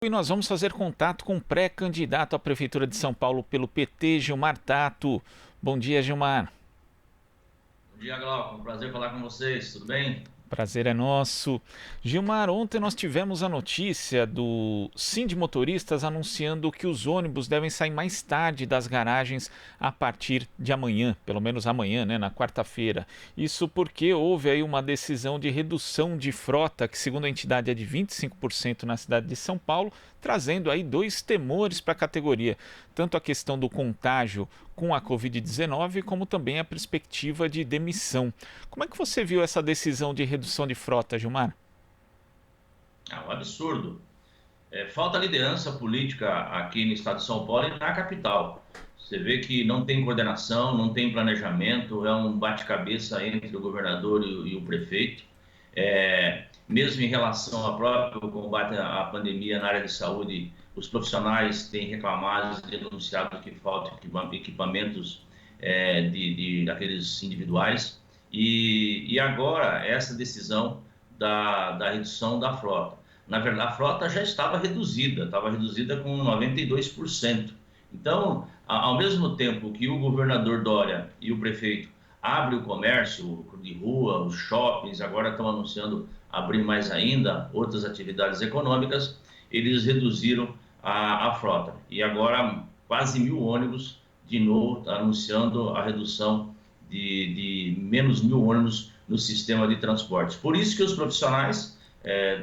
E nós vamos fazer contato com o pré-candidato à Prefeitura de São Paulo pelo PT, Gilmar Tato. Bom dia, Gilmar. Bom dia, Glauco. Um prazer falar com vocês. Tudo bem? Prazer é nosso. Gilmar, ontem nós tivemos a notícia do Sindimotoristas anunciando que os ônibus devem sair mais tarde das garagens a partir de amanhã, pelo menos amanhã, né, na quarta-feira. Isso porque houve aí uma decisão de redução de frota, que segundo a entidade é de 25% na cidade de São Paulo, trazendo aí dois temores para a categoria, tanto a questão do contágio com a Covid-19, como também a perspectiva de demissão. Como é que você viu essa decisão de redução de frota, Gilmar? É um absurdo. Falta liderança política aqui no estado de São Paulo e na capital. Você vê que não tem coordenação, não tem planejamento, é um bate-cabeça entre o governador e o prefeito. Mesmo em relação ao próprio combate à pandemia na área de saúde, os profissionais têm reclamado e denunciado que faltam equipamentos daqueles individuais. E agora, essa decisão da redução da frota. Na verdade, a frota já estava reduzida com 92%. Então, ao mesmo tempo que o governador Dória e o prefeito abrem o comércio de rua, os shoppings, agora estão anunciando abrir mais ainda outras atividades econômicas, eles reduziram a frota. E agora, quase 1.000 ônibus, de novo, anunciando a redução de menos 1.000 ônibus no sistema de transportes. Por isso que os profissionais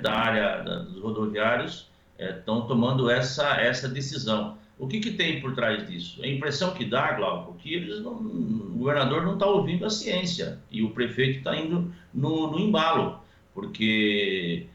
da área dos rodoviários estão tomando essa decisão. O que tem por trás disso? A impressão que dá, Glauco, que o governador não está ouvindo a ciência e o prefeito está indo no embalo, porque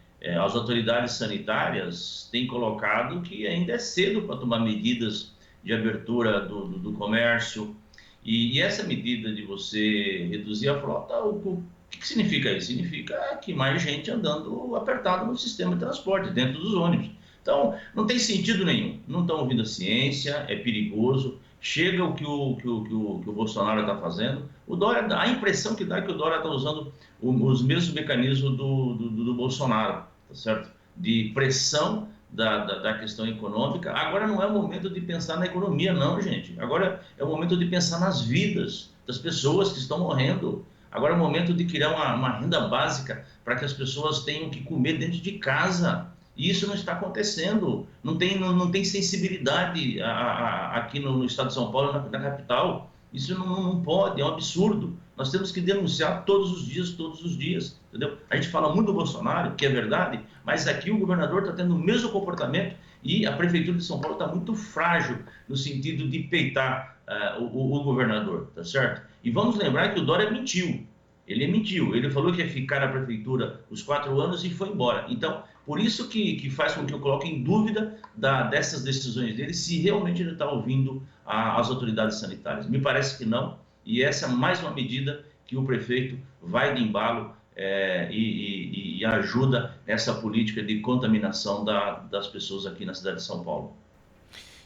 as autoridades sanitárias têm colocado que ainda é cedo para tomar medidas de abertura do comércio. E essa medida de você reduzir a frota, o que significa isso? Significa que mais gente andando apertado no sistema de transporte, dentro dos ônibus. Então, não tem sentido nenhum. Não estão ouvindo a ciência, é perigoso. Chega o que o Bolsonaro está fazendo. O Dória, a impressão que dá é que o Dória está usando os mesmos mecanismos do Bolsonaro, tá certo? De pressão da questão econômica. Agora não é o momento de pensar na economia, não, gente. Agora é o momento de pensar nas vidas das pessoas que estão morrendo. Agora é o momento de criar uma renda básica para que as pessoas tenham que comer dentro de casa. E isso não está acontecendo. Não tem sensibilidade aqui no estado de São Paulo, na capital. Isso não pode, é um absurdo. Nós temos que denunciar todos os dias, entendeu? A gente fala muito do Bolsonaro, que é verdade, mas aqui o governador está tendo o mesmo comportamento e a prefeitura de São Paulo está muito frágil no sentido de peitar o governador, tá certo? E vamos lembrar que o Dória mentiu. Ele mentiu, ele falou que ia ficar na prefeitura os 4 anos e foi embora. Então, por isso que faz com que eu coloque em dúvida dessas decisões dele, se realmente ele está ouvindo as autoridades sanitárias. Me parece que não, e essa é mais uma medida que o prefeito vai de embalo e ajuda nessa política de contaminação das pessoas aqui na cidade de São Paulo.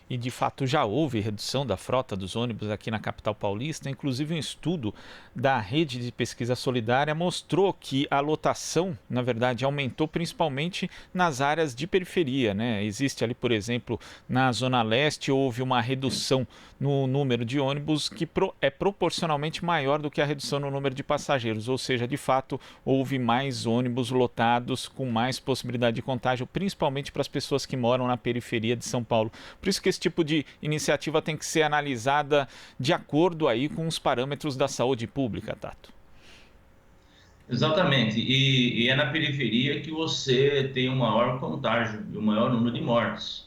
E de fato já houve redução da frota dos ônibus aqui na capital paulista. Inclusive um estudo da Rede de Pesquisa Solidária mostrou que a lotação, na verdade, aumentou principalmente nas áreas de periferia, né? Existe ali, por exemplo, na Zona Leste, houve uma redução no número de ônibus que é proporcionalmente maior do que a redução no número de passageiros, ou seja, de fato, houve mais ônibus lotados com mais possibilidade de contágio, principalmente para as pessoas que moram na periferia de São Paulo. Por isso que esse tipo de iniciativa tem que ser analisada de acordo aí com os parâmetros da saúde pública, Tato. Exatamente, e é na periferia que você tem o maior contágio e o maior número de mortes,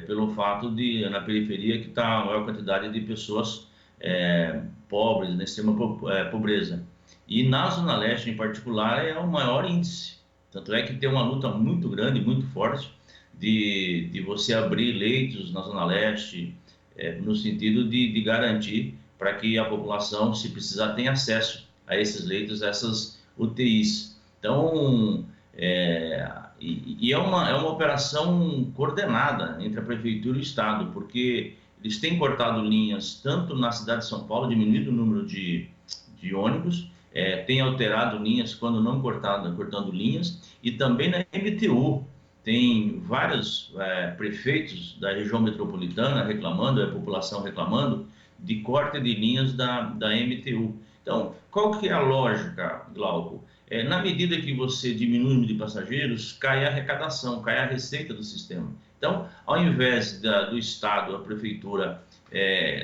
pelo fato de, na periferia, que está a maior quantidade de pessoas pobres, na extrema pobreza. E na Zona Leste, em particular, é o maior índice. Tanto é que tem uma luta muito grande, muito forte, de você abrir leitos na Zona Leste, no sentido de garantir para que a população, se precisar, tenha acesso a esses leitos, a essas UTIs. Então, é uma operação coordenada entre a Prefeitura e o Estado, porque eles têm cortado linhas tanto na cidade de São Paulo, diminuído o número de ônibus, tem alterado linhas quando não cortando linhas, e também na MTU. tem vários prefeitos da região metropolitana reclamando, a população reclamando, de corte de linhas da MTU. Então, qual que é a lógica, Glauco? Na medida que você diminui o número de passageiros, cai a arrecadação, cai a receita do sistema. Então, ao invés do Estado, a Prefeitura,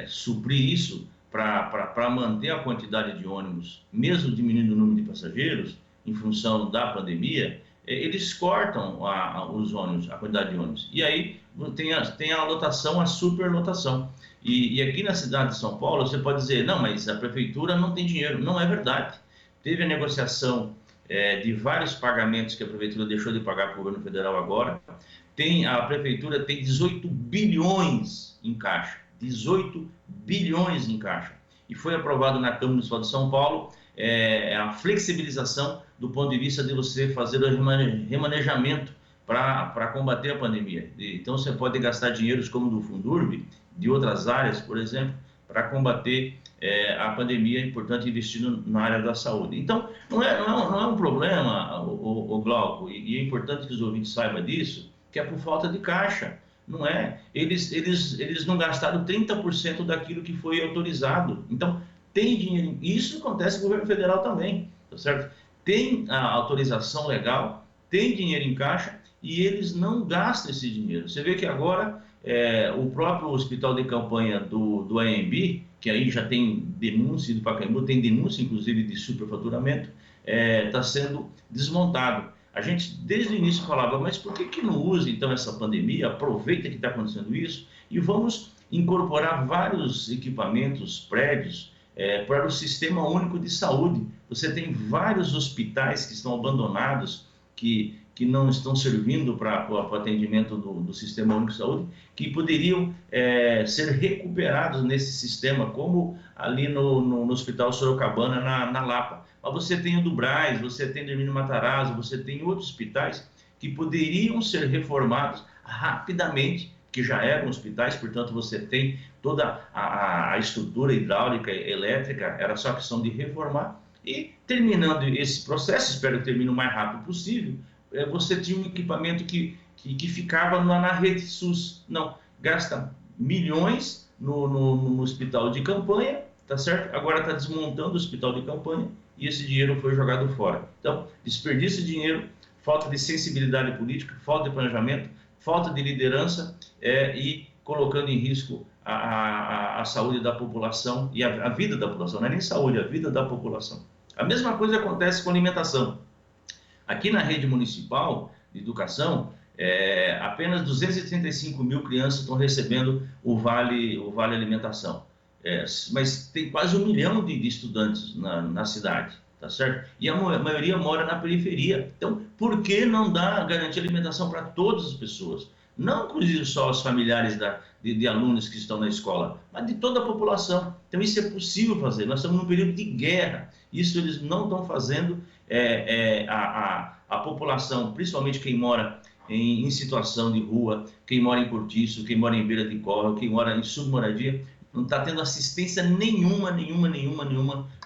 suprir isso para manter a quantidade de ônibus, mesmo diminuindo o número de passageiros, em função da pandemia, eles cortam os ônibus, a quantidade de ônibus. E aí tem a lotação, a superlotação. E aqui na cidade de São Paulo, você pode dizer, não, mas a prefeitura não tem dinheiro. Não é verdade. Teve a negociação de vários pagamentos que a prefeitura deixou de pagar para o governo federal agora. A prefeitura tem 18 bilhões em caixa. 18 bilhões em caixa. E foi aprovado na Câmara Municipal de São Paulo a flexibilização do ponto de vista de você fazer o remanejamento para combater a pandemia. Então, você pode gastar dinheiros como do Fundurb, de outras áreas, por exemplo, para combater a pandemia. É importante investir na área da saúde. Então, não é um problema, o Glauco, e é importante que os ouvintes saibam disso, que é por falta de caixa. Não é? Eles não gastaram 30% daquilo que foi autorizado. Então, tem dinheiro. Isso acontece com o governo federal também, tá certo? Tem a autorização legal, tem dinheiro em caixa e eles não gastam esse dinheiro. Você vê que agora o próprio hospital de campanha do AMB, que aí já tem denúncia do Pacaembu, tem denúncia inclusive de superfaturamento, está sendo desmontado. A gente desde o início falava, mas por que não usa então essa pandemia, aproveita que está acontecendo isso e vamos incorporar vários equipamentos, prédios, para o Sistema Único de Saúde. Você tem vários hospitais que estão abandonados, que não estão servindo para o atendimento do Sistema Único de Saúde, que poderiam ser recuperados nesse sistema, como ali no Hospital Sorocabana, na Lapa. Mas você tem o do Brás, você tem o Hermínio Matarazzo, você tem outros hospitais que poderiam ser reformados rapidamente, que já eram hospitais, portanto você tem toda a estrutura hidráulica, elétrica, era só questão de reformar. E terminando esse processo, espero que termine o mais rápido possível, você tinha um equipamento que ficava na rede SUS. Não, gasta milhões no hospital de campanha, tá certo? Agora está desmontando o hospital de campanha e esse dinheiro foi jogado fora. Então, desperdício de dinheiro, falta de sensibilidade política, falta de planejamento, falta de liderança e colocando em risco a saúde da população e a vida da população. Não é nem saúde, é a vida da população. A mesma coisa acontece com a alimentação. Aqui na rede municipal de educação, apenas 235 mil crianças estão recebendo o Vale Alimentação. Mas tem quase 1 milhão de estudantes na cidade, tá certo? E a maioria mora na periferia. Então, por que não dar garantia de alimentação para todas as pessoas? Não inclusive só os familiares de alunos que estão na escola, mas de toda a população. Então, isso é possível fazer. Nós estamos num período de guerra. Isso eles não estão fazendo. A população, principalmente quem mora em situação de rua, quem mora em cortiço, quem mora em beira de córrego, quem mora em submoradia, não está tendo assistência nenhuma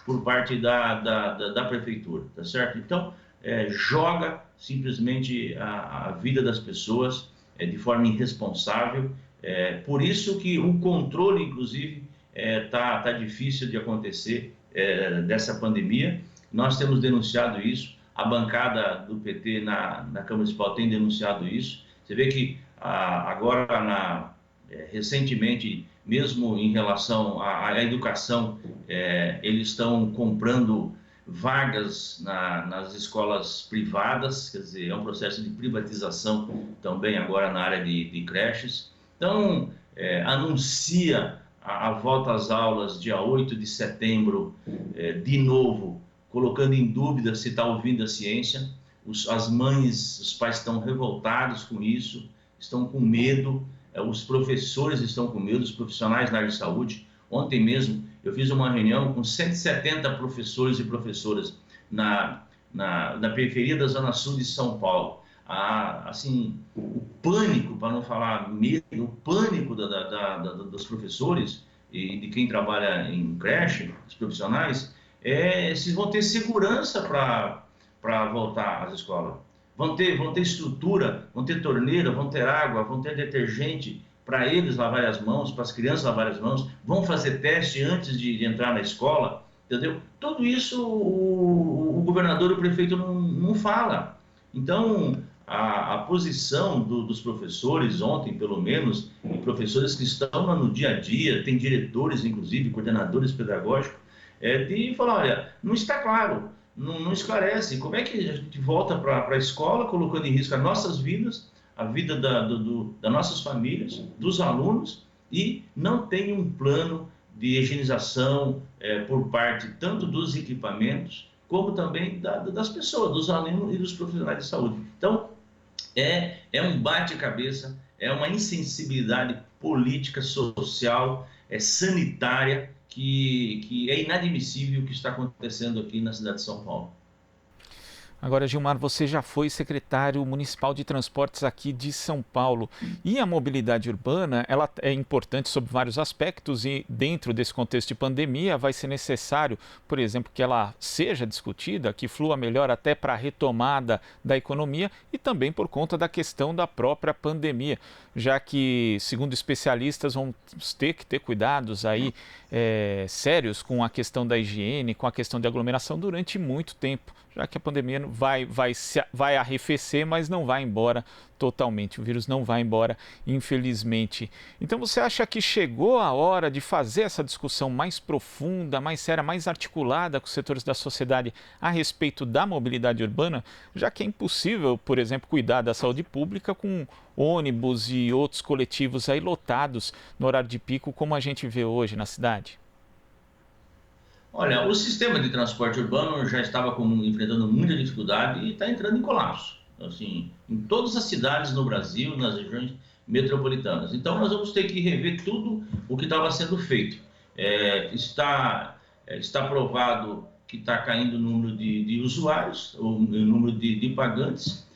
por parte da prefeitura, tá certo? Então, joga simplesmente a vida das pessoas de forma irresponsável. Por isso que o controle, inclusive, tá difícil de acontecer dessa pandemia. Nós temos denunciado isso, a bancada do PT na Câmara Municipal tem denunciado isso. Você vê que agora, recentemente, mesmo em relação à educação, eles estão comprando vagas nas escolas privadas, quer dizer, é um processo de privatização também agora na área de creches. Então, anuncia a volta às aulas dia 8 de setembro, de novo, colocando em dúvida se está ouvindo a ciência. As mães, os pais estão revoltados com isso, estão com medo, os professores estão com medo, os profissionais na área de saúde. Ontem mesmo eu fiz uma reunião com 170 professores e professoras na periferia da Zona Sul de São Paulo. Assim, o pânico, para não falar medo, o pânico dos professores e de quem trabalha em creche, os profissionais, se vão ter segurança para voltar às escolas. vão ter estrutura, vão ter torneira, vão ter água, vão ter detergente para eles lavarem as mãos, para as crianças lavarem as mãos, vão fazer teste antes de entrar na escola, entendeu? Tudo isso o governador e o prefeito não fala. Então, a posição dos professores ontem, pelo menos, e professores que estão no dia a dia, tem diretores, inclusive, coordenadores pedagógicos, de falar, olha, não está claro, não esclarece. Como é que a gente volta para a escola colocando em risco as nossas vidas, a vida das nossas famílias, dos alunos, e não tem um plano de higienização por parte tanto dos equipamentos, como também das pessoas, dos alunos e dos profissionais de saúde. Então, é um bate-cabeça, é uma insensibilidade política, social, sanitária, que é inadmissível o que está acontecendo aqui na cidade de São Paulo. Agora, Gilmar, você já foi secretário municipal de transportes aqui de São Paulo. E a mobilidade urbana, ela é importante sob vários aspectos e dentro desse contexto de pandemia vai ser necessário, por exemplo, que ela seja discutida, que flua melhor até para a retomada da economia e também por conta da questão da própria pandemia, já que, segundo especialistas, vamos ter que ter cuidados aí sérios com a questão da higiene, com a questão de aglomeração durante muito tempo, já que a pandemia vai arrefecer, mas não vai embora totalmente. O vírus não vai embora, infelizmente. Então, você acha que chegou a hora de fazer essa discussão mais profunda, mais séria, mais articulada com os setores da sociedade a respeito da mobilidade urbana, já que é impossível, por exemplo, cuidar da saúde pública com ônibus e outros coletivos aí lotados no horário de pico, como a gente vê hoje na cidade? Olha, o sistema de transporte urbano já estava enfrentando muita dificuldade e está entrando em colapso, assim, em todas as cidades no Brasil, nas regiões metropolitanas. Então, nós vamos ter que rever tudo o que estava sendo feito. Está provado que está caindo o número de usuários, o número de pagantes.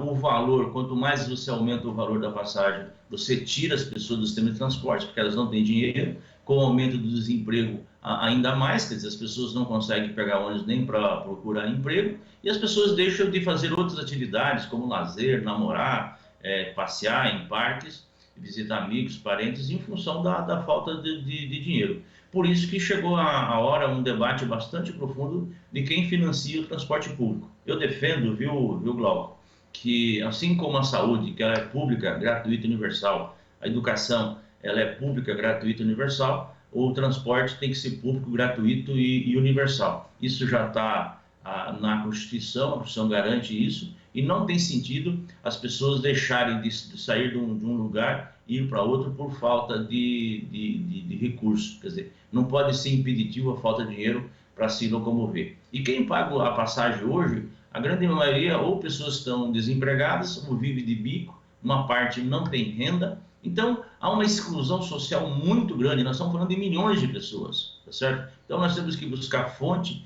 O valor, quanto mais você aumenta o valor da passagem, você tira as pessoas do sistema de transporte, porque elas não têm dinheiro. Com o aumento do desemprego, ainda mais, quer dizer, as pessoas não conseguem pegar ônibus nem para procurar emprego, e as pessoas deixam de fazer outras atividades, como lazer, namorar, passear em parques, visitar amigos, parentes, em função da falta de dinheiro. Por isso que chegou a hora, um debate bastante profundo de quem financia o transporte público. Eu defendo, viu, Glauco, que assim como a saúde, que ela é pública, gratuita e universal, a educação, ela é pública, gratuita e universal, o transporte tem que ser público, gratuito e universal. Isso já está na Constituição, a Constituição garante isso, e não tem sentido as pessoas deixarem de sair de um lugar e ir para outro por falta de recursos. Quer dizer, não pode ser impeditivo a falta de dinheiro para se locomover. E quem paga a passagem hoje, a grande maioria, ou pessoas estão desempregadas, ou vive de bico, uma parte não tem renda. Então, há uma exclusão social muito grande, nós estamos falando de milhões de pessoas, tá certo? Então, nós temos que buscar fonte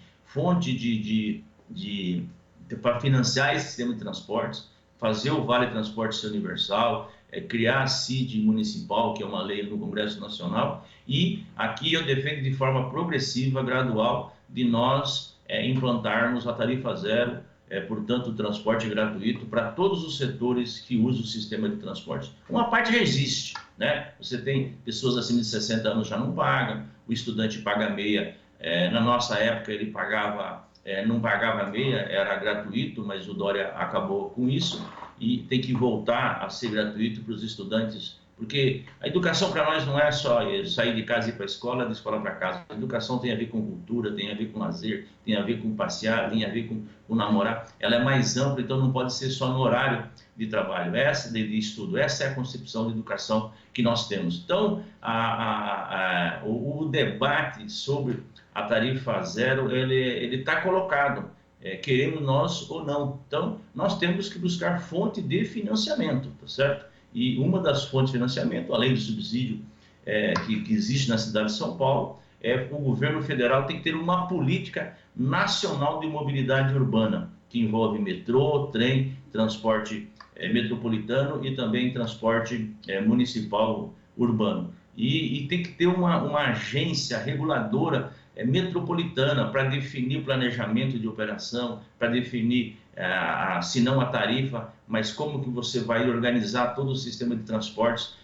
para financiar esse sistema de transportes, fazer o Vale Transporte ser universal, criar a CID municipal, que é uma lei no Congresso Nacional, e aqui eu defendo de forma progressiva, gradual, de nós implantarmos a tarifa zero, portanto, o transporte gratuito para todos os setores que usam o sistema de transporte. Uma parte já existe, né? Você tem pessoas acima de 60 anos já não pagam, o estudante paga meia. Na nossa época, ele não pagava meia, era gratuito, mas o Dória acabou com isso e tem que voltar a ser gratuito para os estudantes, porque a educação para nós não é só sair de casa e ir para a escola, de escola para casa. A educação tem a ver com cultura, tem a ver com lazer, tem a ver com passear, tem a ver com namorar. Ela é mais ampla, então não pode ser só no horário de trabalho, de estudo. Essa é a concepção de educação que nós temos. Então, o debate sobre a tarifa zero, ele está colocado, queremos nós ou não. Então, nós temos que buscar fonte de financiamento, tá certo? E uma das fontes de financiamento, além do subsídio que existe na cidade de São Paulo, o governo federal tem que ter uma política nacional de mobilidade urbana, que envolve metrô, trem, transporte metropolitano e também transporte municipal urbano. E tem que ter uma agência reguladora metropolitana para definir o planejamento de operação, para definir, se não a tarifa, mas como que você vai organizar todo o sistema de transportes,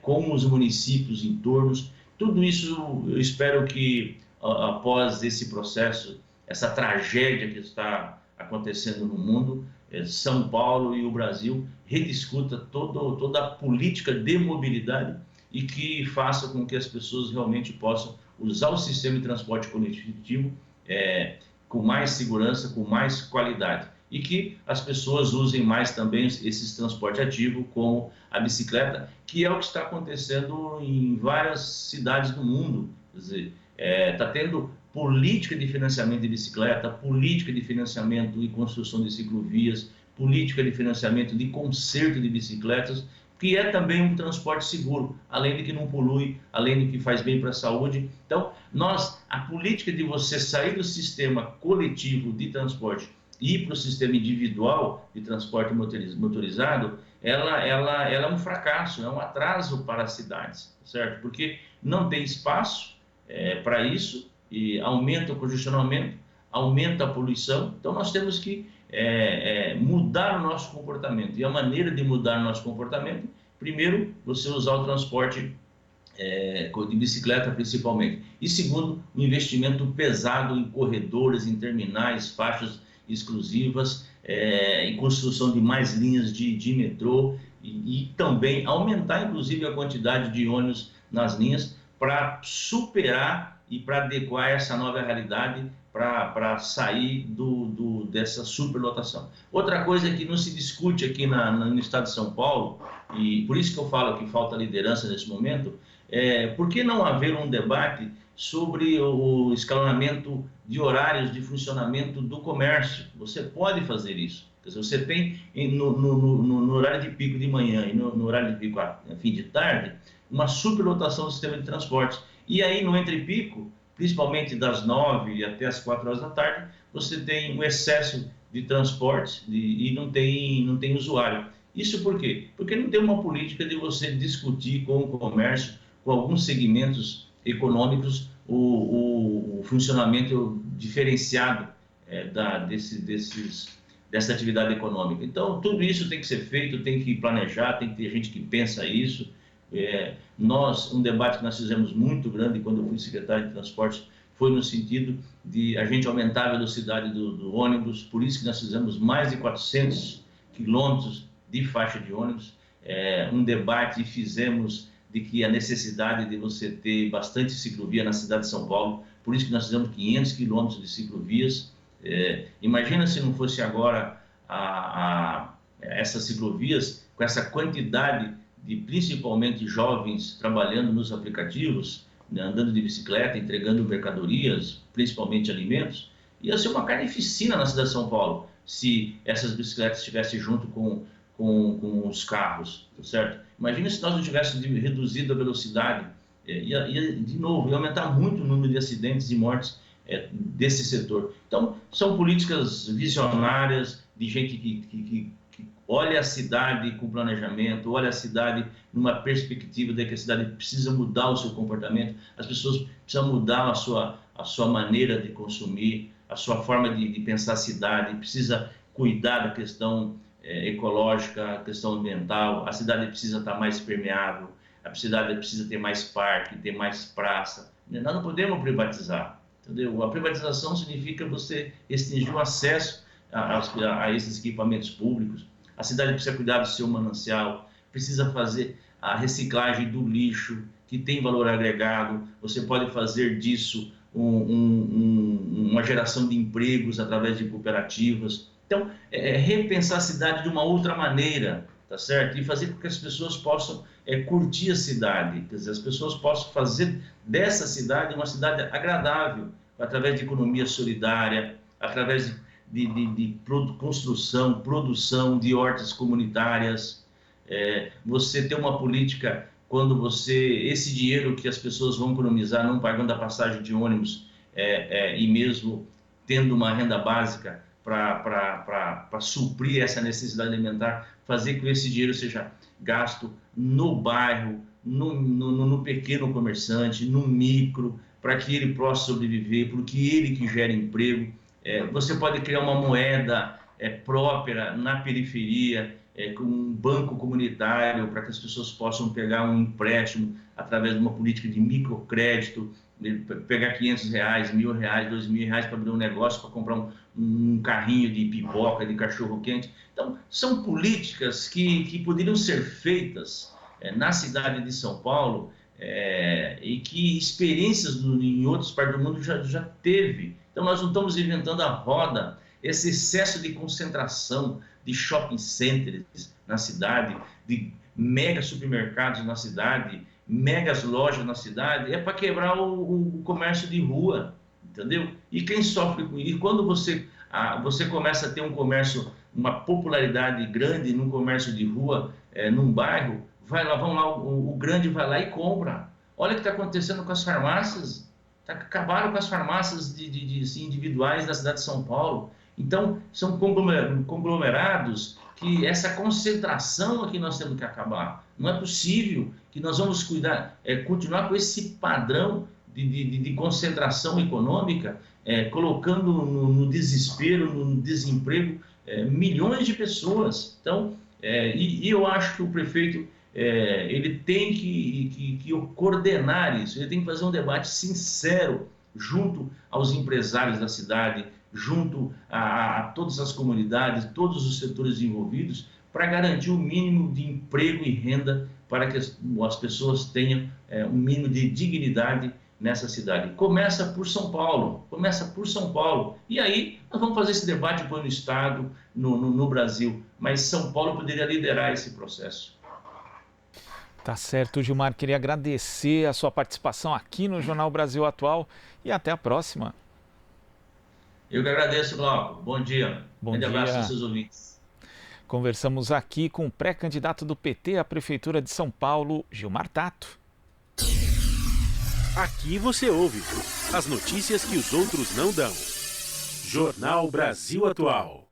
com os municípios em torno. Tudo isso eu espero que, após esse processo, essa tragédia que está acontecendo no mundo, São Paulo e o Brasil rediscuta toda a política de mobilidade e que faça com que as pessoas realmente possam usar o sistema de transporte coletivo com mais segurança, com mais qualidade. E que as pessoas usem mais também esse transporte ativo, como a bicicleta, que é o que está acontecendo em várias cidades do mundo. Quer dizer, está tendo política de financiamento de bicicleta, política de financiamento e construção de ciclovias, política de financiamento de conserto de bicicletas, que é também um transporte seguro, além de que não polui, além de que faz bem para a saúde. Então, a política de você sair do sistema coletivo de transporte e ir para o sistema individual de transporte motorizado, ela é um fracasso, é um atraso para as cidades, certo? Porque não tem espaço para isso, e aumenta o congestionamento, aumenta a poluição. Então, nós temos que mudar o nosso comportamento. E a maneira de mudar o nosso comportamento, primeiro, você usar o transporte de bicicleta principalmente. E segundo, um investimento pesado em corredores, em terminais, faixas exclusivas, em construção de mais linhas de metrô e também aumentar, inclusive, a quantidade de ônibus nas linhas para superar e para adequar essa nova realidade, para sair dessa superlotação. Outra coisa que não se discute aqui no estado de São Paulo, e por isso que eu falo que falta liderança nesse momento, por que não haver um debate sobre o escalonamento de horários de funcionamento do comércio? Você pode fazer isso. Quer dizer, você tem no horário de pico de manhã e no horário de pico a fim de tarde, uma superlotação do sistema de transportes. E aí, no entre-pico, principalmente das 9 até as 4 horas da tarde, você tem um excesso de transporte e não tem usuário. Isso por quê? Porque não tem uma política de você discutir com o comércio, com alguns segmentos econômicos, o funcionamento diferenciado dessa atividade econômica. Então, tudo isso tem que ser feito, tem que planejar, tem que ter gente que pensa isso. Um debate que nós fizemos muito grande quando eu fui secretário de Transportes foi no sentido de a gente aumentar a velocidade do ônibus, por isso que nós fizemos mais de 400 quilômetros de faixa de ônibus, um debate e fizemos de que a necessidade de você ter bastante ciclovia na cidade de São Paulo, por isso que nós fizemos 500 quilômetros de ciclovias. Imagina se não fosse agora essas ciclovias, com essa quantidade de principalmente jovens trabalhando nos aplicativos, né, andando de bicicleta, entregando mercadorias, principalmente alimentos, ia ser uma carnificina na cidade de São Paulo se essas bicicletas estivessem junto com os carros, tá certo? Imagina se nós não tivéssemos reduzido a velocidade, de novo, ia aumentar muito o número de acidentes e mortes desse setor. Então, são políticas visionárias de gente que olha a cidade com planejamento, olha a cidade numa perspectiva de que a cidade precisa mudar o seu comportamento, as pessoas precisam mudar a sua maneira de consumir, a sua forma de pensar a cidade, precisa cuidar da questão ecológica, a questão ambiental, a cidade precisa estar mais permeável, a cidade precisa ter mais parque, ter mais praça. Nós não podemos privatizar, entendeu? A privatização significa você restringir o acesso a esses equipamentos públicos. A cidade precisa cuidar do seu manancial, precisa fazer a reciclagem do lixo, que tem valor agregado. Você pode fazer disso uma geração de empregos através de cooperativas. Então, repensar a cidade de uma outra maneira, tá certo? E fazer com que as pessoas possam curtir a cidade, quer dizer, as pessoas possam fazer dessa cidade uma cidade agradável, através de economia solidária, através de construção, produção de hortas comunitárias. Você ter uma política quando esse dinheiro que as pessoas vão economizar não pagando a passagem de ônibus e mesmo tendo uma renda básica para suprir essa necessidade alimentar, fazer com que esse dinheiro seja gasto no bairro, no pequeno comerciante, no micro, para que ele possa sobreviver, porque ele que gera emprego. Você pode criar uma moeda própria na periferia, com um banco comunitário, para que as pessoas possam pegar um empréstimo através de uma política de microcrédito, pegar R$500, R$1.000, R$2.000 para abrir um negócio, para comprar um carrinho de pipoca, de cachorro-quente. Então, são políticas que poderiam ser feitas na cidade de São Paulo, e que experiências em outras partes do mundo já teve. Então, nós não estamos inventando a roda. Esse excesso de concentração de shopping centers na cidade, de mega supermercados na cidade, megas lojas na cidade, é para quebrar o comércio de rua, entendeu? E quem sofre com isso? E quando você começa a ter um comércio, uma popularidade grande num comércio de rua, num bairro, o grande vai lá e compra. Olha o que está acontecendo com as farmácias. Acabaram com as farmácias assim, individuais da cidade de São Paulo. Então, são conglomerados que essa concentração aqui nós temos que acabar. Não é possível que nós vamos continuar com esse padrão de concentração econômica, colocando no desespero, no desemprego, milhões de pessoas. Então, e eu acho que o prefeito ele tem que coordenar isso, ele tem que fazer um debate sincero junto aos empresários da cidade, junto a todas as comunidades, todos os setores envolvidos, para garantir o mínimo de emprego e renda para que as pessoas tenham um mínimo de dignidade nessa cidade. Começa por São Paulo, E aí nós vamos fazer esse debate depois no Estado, no Brasil, mas São Paulo poderia liderar esse processo. Tá certo, Gilmar. Queria agradecer a sua participação aqui no Jornal Brasil Atual e até a próxima. Eu que agradeço, Glauco. Bom dia. Grande abraço aos seus ouvintes. Conversamos aqui com o pré-candidato do PT à Prefeitura de São Paulo, Gilmar Tato. Aqui você ouve as notícias que os outros não dão. Jornal Brasil Atual.